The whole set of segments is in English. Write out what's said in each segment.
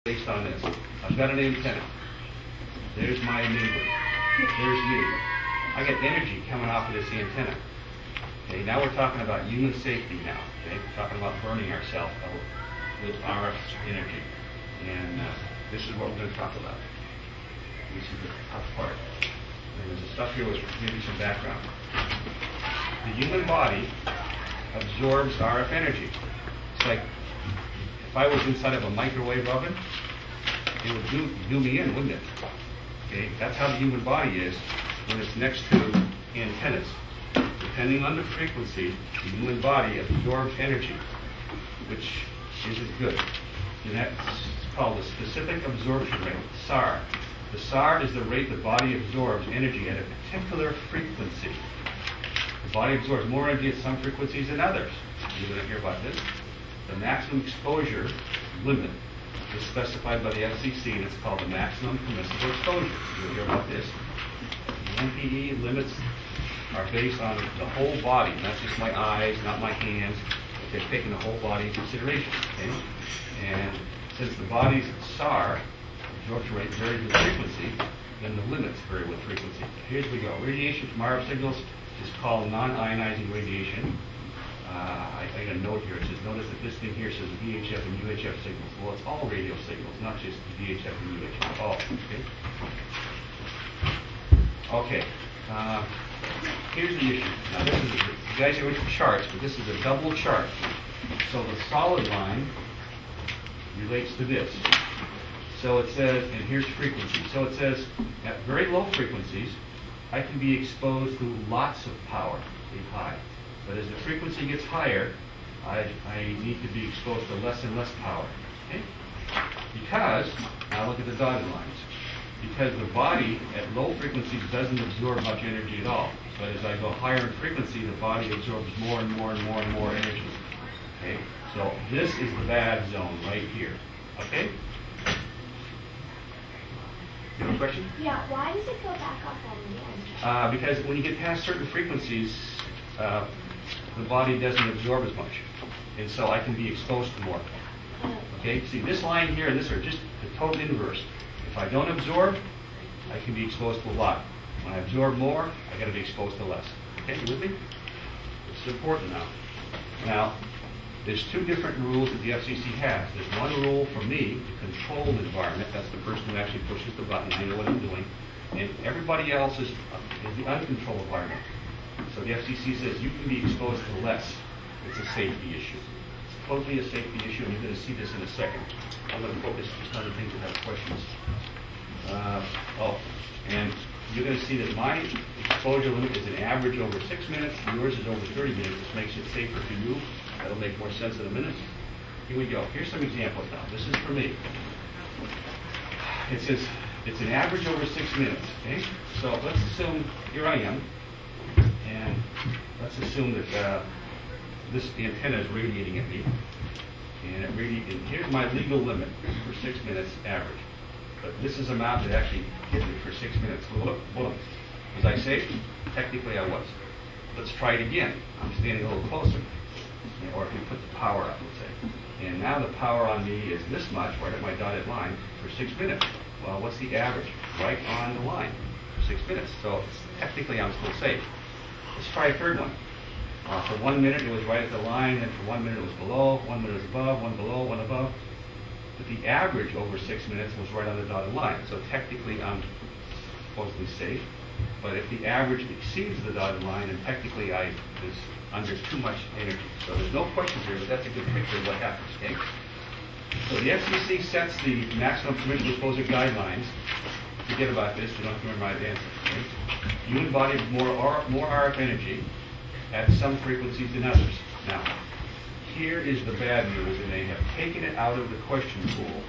based on this. I've got an antenna. There's my neighbor. There's me. I get energy coming off of this antenna. Okay, now we're talking about human safety now. Okay, we're talking about burning ourselves out with RF energy. And this is what we're going to talk about. This is the tough part. And there's stuff here which will give you some background. The human body absorbs RF energy. It's like if I was inside of a microwave oven, it would do me in, wouldn't it? Okay, that's how the human body is when it's next to antennas. Depending on the frequency, the human body absorbs energy, which isn't good. And that's called the specific absorption rate, SAR. The SAR is the rate the body absorbs energy at a particular frequency. The body absorbs more energy at some frequencies than others. You're going to hear about this. The maximum exposure limit is specified by the FCC, and it's called the maximum permissible exposure. You'll hear about this. The MPE limits are based on the whole body, not just my eyes, not my hands, but they're taking the whole body into consideration. Okay? And since the body's SAR, absorption rate, varies with frequency, then the limits vary with frequency. Here we go. Radiation from RF signals is called non-ionizing radiation. I got a note here. It says, notice that this thing here says VHF and UHF signals. Well, it's all radio signals, not just VHF and UHF. All. Okay. Here's the issue. Now, this is you guys are into charts, but this is a double chart. So the solid line relates to this. So it says, and here's frequency. So it says, at very low frequencies, I can be exposed to lots of power, high. But as the frequency gets higher, I need to be exposed to less and less power. Okay? Because, now look at the dotted lines. Because the body at low frequencies doesn't absorb much energy at all. But as I go higher in frequency, the body absorbs more and more and more and more energy. Okay? So this is the bad zone right here. Okay? You have a question? Yeah, why does it go back up on the end? Because when you get past certain frequencies, the body doesn't absorb as much. And so I can be exposed to more. Okay? See, this line here and this are just the total inverse. If I don't absorb, I can be exposed to a lot. When I absorb more, I got to be exposed to less. Okay, you with me? This is important now. Now, there's two different rules that the FCC has. There's one rule for me, the controlled environment. That's the person who actually pushes the button. I know what I'm doing. And everybody else is the uncontrolled environment. So the FCC says you can be exposed to less. It's a safety issue. It's totally a safety issue, and you're going to see this in a second. I'm going to focus just on the things that have questions. And you're going to see that my exposure limit is an average over 6 minutes. Yours is over 30 minutes. This makes it safer for you. That'll make more sense in a minute. Here we go. Here's some examples now. This is for me. It says it's an average over 6 minutes. Okay? So let's assume here I am. And let's assume that this antenna is radiating at me. And here's my legal limit for 6 minutes average. But this is the amount that actually hit me for 6 minutes. Well, look, was I safe? Technically I was. Let's try it again. I'm standing a little closer. Or if we put the power up, let's say. And now the power on me is this much, right at my dotted line, for 6 minutes. Well, what's the average? Right on the line for 6 minutes. So technically I'm still safe. Let's try a third one. For 1 minute it was right at the line, and for 1 minute it was below, 1 minute was above, one below, one above. But the average over 6 minutes was right on the dotted line. So technically I'm supposedly safe. But if the average exceeds the dotted line, then technically I was under too much energy. So there's no questions here, but that's a good picture of what happens. Okay? So the FCC sets the maximum permissible exposure guidelines. Forget about this. You don't have to memorize the answer. Okay? Human body has more RF energy at some frequencies than others. Now, here is the bad news, and they have taken it out of the question pool.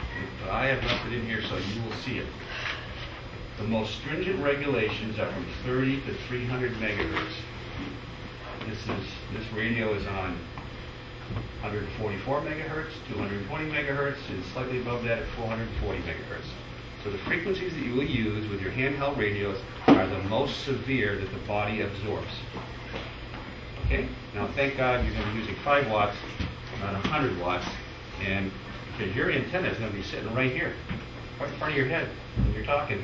But I have left it in here so you will see it. The most stringent regulations are from 30 to 300 megahertz. This radio is on 144 megahertz, 220 megahertz, and slightly above that at 440 megahertz. So the frequencies that you will use with your handheld radios are the most severe that the body absorbs. Okay? Now, thank God you're going to be using 5 watts, not 100 watts, and Because your antenna is going to be sitting right here, right in front of your head when you're talking.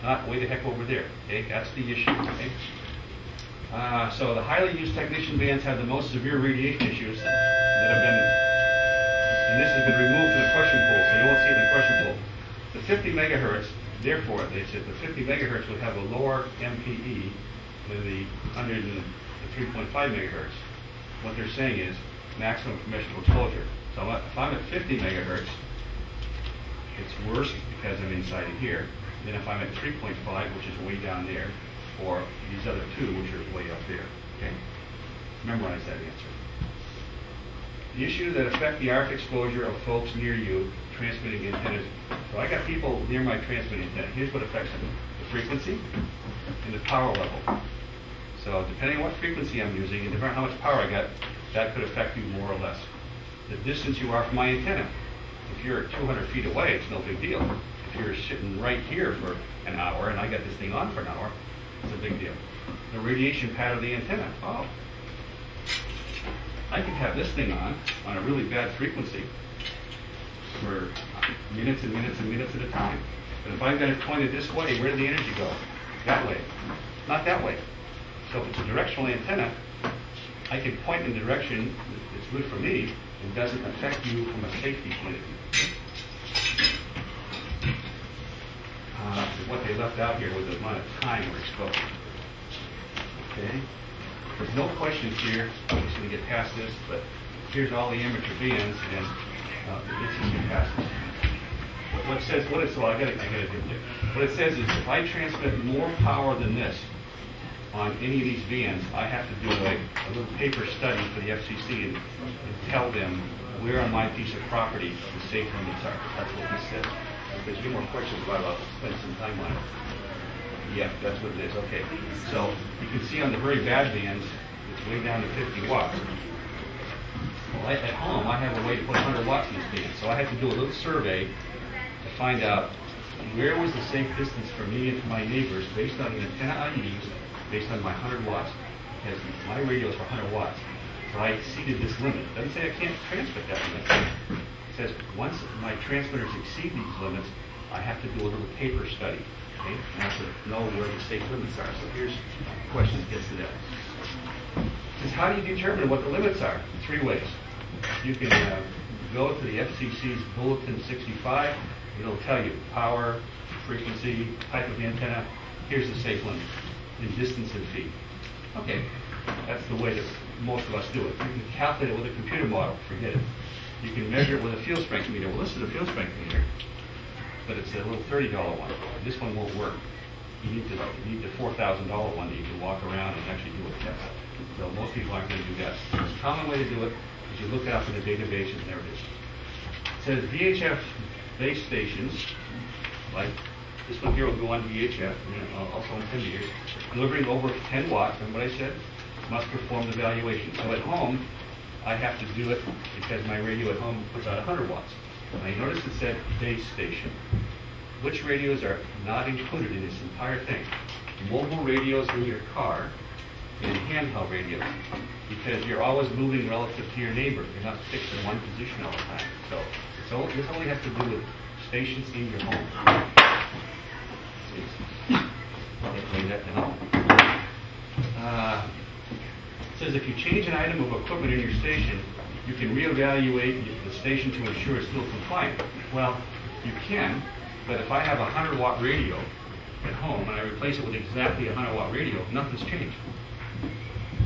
Not way the heck over there. Okay, that's the issue. Okay. So the highly used technician bands have the most severe radiation issues that have been, and this has been removed from the question pool, so you won't see it in the question pool. The 50 megahertz, therefore, they said the 50 megahertz would have a lower MPE than the 3.5 megahertz. What they're saying is maximum permissible exposure. So if I'm at 50 megahertz, it's worse because I'm inside of here than if I'm at 3.5, which is way down there, or these other two, which are way up there. Okay? Memorize that answer. The issues that affect the RF exposure of folks near you transmitting antennas. So I got people near my transmitting antenna. Here's what affects them: the frequency and the power level. So depending on what frequency I'm using and depending on how much power I got, that could affect you more or less. The distance you are from my antenna. If you're 200 feet away, it's no big deal. If you're sitting right here for an hour and I got this thing on for an hour, it's a big deal. The radiation pattern of the antenna. Oh, I could have this thing on a really bad frequency for minutes and minutes and minutes at a time. But if I've got it pointed this way, where did the energy go? That way. Not that way. So if it's a directional antenna, I can point in the direction that's good for me and doesn't affect you from a safety point of view. What they left out here was the amount of time we're exposed. Okay? There's no questions here. I'm just going to get past this, but here's all the amateur bands, and this is your passes. What it says is if I transmit more power than this on any of these bands, I have to do a little paper study for the FCC and tell them where on my piece of property the safe limits are. That's what he said. If there's any more questions about it, I'll spend some time on it. Yeah, that's what it is. Okay. So you can see on the very bad bands, it's way down to 50 watts. Well, at home, I have a way to put 100 watts in this band. So I had to do a little survey to find out where was the safe distance for me and for my neighbors based on the antenna I used, based on my 100 watts. Because my radio is for 100 watts. So I exceeded this limit. It doesn't say I can't transmit that limit. It says once my transmitters exceed these limits, I have to do a little paper study. Okay? And I have to know where the safe limits are. So here's the question that gets to that. It says, how do you determine what the limits are? 3 ways. You can go to the FCC's Bulletin 65. It'll tell you power, frequency, type of antenna. Here's the safe limit in distance and feet. Okay, that's the way that most of us do it. You can calculate it with a computer model. Forget it. You can measure it with a field strength meter. Well, this is a field strength meter, but it's a little $30 one. This one won't work. You need the $4,000 one that you can walk around and actually do a test. So most people aren't going to do that. The most common way to do it is you look it up in the database, and there it is. It says VHF base stations, like this one here will go on VHF, and also on 10 meters, delivering over 10 watts, and what I said, must perform the evaluation. So at home, I have to do it because my radio at home puts out 100 watts. And I noticed it said base station. Which radios are not included in this entire thing? Mobile radios in your car and handheld radios, because you're always moving relative to your neighbor. You're not fixed in one position all the time. So this only has to do with stations in your home. That to home. It says if you change an item of equipment in your station, you can reevaluate the station to ensure it's still compliant. Well, you can, but if I have a 100-watt radio at home and I replace it with exactly a 100-watt radio, nothing's changed.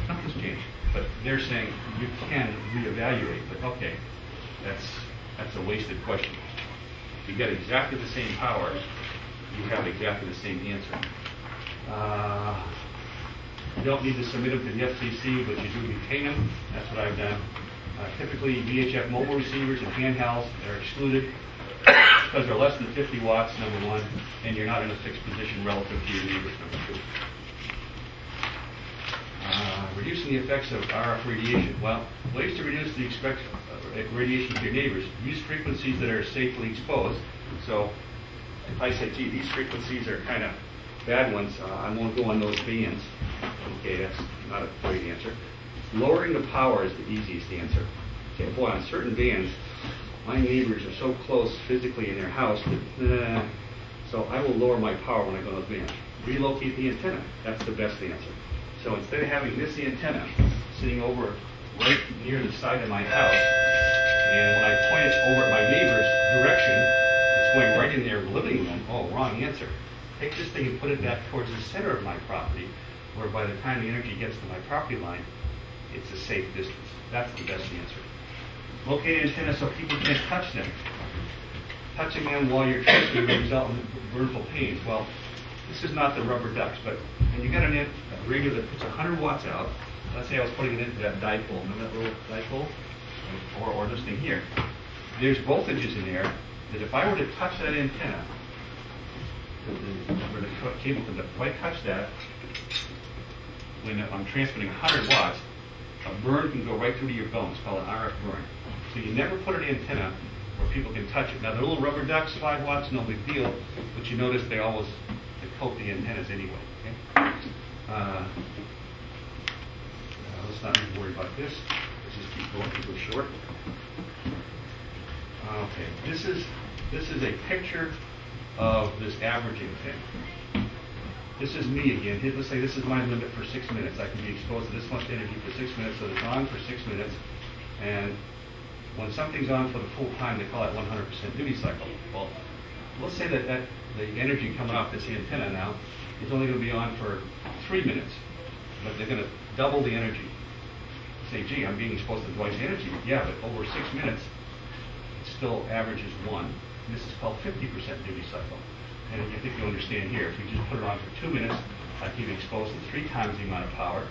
Nothing's changed. But they're saying you can reevaluate. But okay, that's a wasted question. If you get exactly the same power, you have exactly the same answer. You don't need to submit them to the FCC, but you do retain them. That's what I've done. Typically, VHF mobile receivers and handhelds are excluded because they're less than 50 watts, number one, and you're not in a fixed position relative to your neighbors, number 2. Reducing the effects of RF radiation. Well, ways to reduce the radiation to your neighbors. Use frequencies that are safely exposed. So if I say, gee, these frequencies are kind of bad ones, I won't go on those bands. Okay, that's not a great answer. Lowering the power is the easiest answer. Okay, boy, on certain bands, my neighbors are so close physically in their house that, so I will lower my power when I go to the van. Relocate the antenna. That's the best answer. So instead of having this antenna sitting over right near the side of my house, and when I point it over at my neighbor's direction, it's going right in their living room. Oh, wrong answer. Take this thing and put it back towards the center of my property, where by the time the energy gets to my property line, it's a safe distance. That's the best answer. Locate antennas so people can't touch them. Touching them while you're transmitting will result in vertical pains. Well, this is not the rubber ducks, but when you got a radio that puts 100 watts out, let's say I was putting it into that dipole, remember that little dipole? Or this thing here. There's voltages in there that if I were to touch that antenna, where the cable comes up, if I touch that, when I'm transmitting 100 watts, a burn can go right through to your bones. It's called an RF burn. So you never put an antenna where people can touch it. Now the little rubber ducks, 5 watts, no big deal, but you notice they coat the antennas anyway. Okay? Let's not even worry about this. Let's just keep going because we're short. Okay, this is a picture of this averaging thing. This is me again. Let's say this is my limit for 6 minutes. I can be exposed to this much energy for 6 minutes, so it's on for 6 minutes. And when something's on for the full time, they call it 100% duty cycle. Well, let's say that the energy coming off this antenna now is only going to be on for 3 minutes, but they're going to double the energy. Say, gee, I'm being exposed to twice the energy. Yeah, but over 6 minutes, it still averages 1. And this is called 50% duty cycle. And I think you understand here, if you just put it on for 2 minutes, I can be exposed to 3 times the amount of power.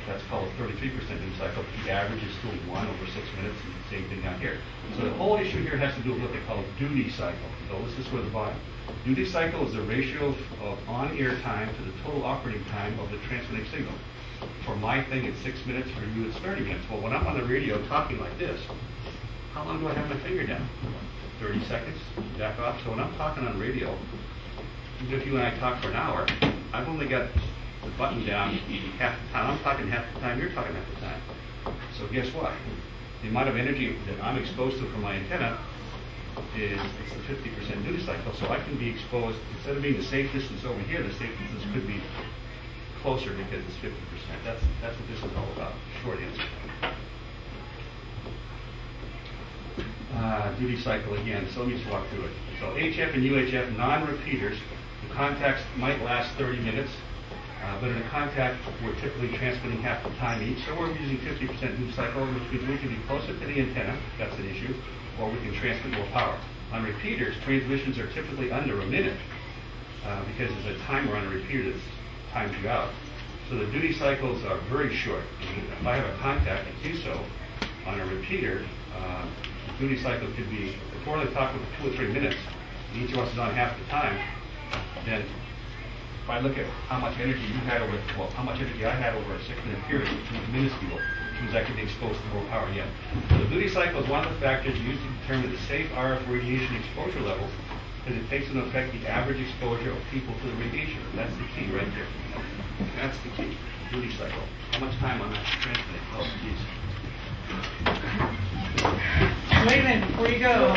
That's called a 33% duty cycle. The average is still 1 over 6 minutes, and the same thing down here. So the whole issue here has to do with what they call duty cycle. So this is where the bottom. Duty cycle is the ratio of on-air time to the total operating time of the transmitting signal. For my thing, it's 6 minutes. For you, it's 30 minutes. Well, when I'm on the radio talking like this, how long do I have my finger down? 30 seconds, back off. So when I'm talking on radio, even if you and I talk for an hour, I've only got the button down half the time. I'm talking half the time, you're talking half the time. So guess what? The amount of energy that I'm exposed to from my antenna is the 50% duty cycle. So I can be exposed, instead of being the safe distance over here, the safe distance could be closer because it's 50%. That's what this is all about. Short answer. Duty cycle again, so let me just walk through it. So HF and UHF, non-repeaters, the contacts might last 30 minutes, but in a contact, we're typically transmitting half the time each, so we're using 50% duty cycle, which means we can be closer to the antenna, that's an issue, or we can transmit more power. On repeaters, transmissions are typically under a minute, because there's a timer on a repeater that times you out. So the duty cycles are very short. If I have a contact, like QSO, on a repeater, the duty cycle could be, if we're only talking for 2 or 3 minutes, and each of us is on half the time, then if I look at how much energy you had over, well, how much energy I had over a 6-minute period, which is minuscule, which means I could be exposed to more power yet. So the duty cycle is one of the factors used to determine the safe RF radiation exposure levels, because it takes into effect the average exposure of people to the radiation. That's the key right there. That's the key. Duty cycle. How much time on that transmitting? Oh, geez. Wait a minute, before you go.